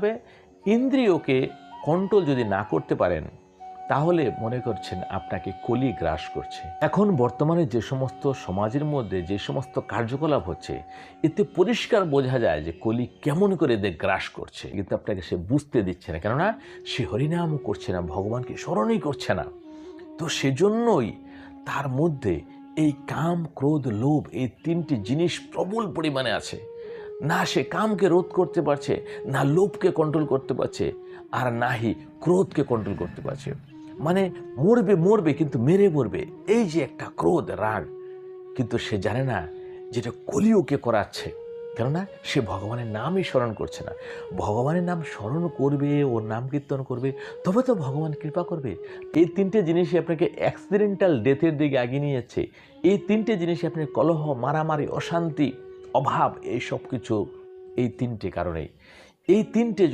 এইভাবে ইন্দ্রিয়কে কন্ট্রোল যদি না করতে পারেন তাহলে মনে করছেন আপনাকে কলি গ্রাস করছে। এখন বর্তমানে যে সমস্ত সমাজের মধ্যে যে সমস্ত কার্যকলাপ হচ্ছে, এতে পরিষ্কার বোঝা যায় যে কলি কেমন করে এদের গ্রাস করছে, কিন্তু আপনাকে সে বুঝতে দিচ্ছে না, কেননা সে হরিনামও করছে না, ভগবানকে স্মরণই করছে না। তো সেজন্যই তার মধ্যে এই কাম, ক্রোধ, লোভ, এই তিনটি জিনিস প্রবল পরিমাণে আছে। না সে কামকে রোধ করতে পারছে, না লোভকে কন্ট্রোল করতে পারছে, আর নাহি ক্রোধকে কন্ট্রোল করতে পারছে। মানে মরবে মরবে, কিন্তু মেরে মরবে, এই যে একটা ক্রোধ, রাগ। কিন্তু সে জানে না যেটা কলিওকে করাচ্ছে, কেননা সে ভগবানের নামই স্মরণ করছে না। ভগবানের নাম স্মরণ করবে, ওর নাম কীর্তন করবে, তবে তো ভগবান কৃপা করবে। এই তিনটে জিনিসই আপনাকে অ্যাক্সিডেন্টাল ডেথের দিকে এগিয়ে নিয়ে যাচ্ছে। এই তিনটে জিনিসই আপনার কলহ, মারামারি, অশান্তি, অভাব, এই সব কিছু এই তিনটে কারণেই। এই তিনটে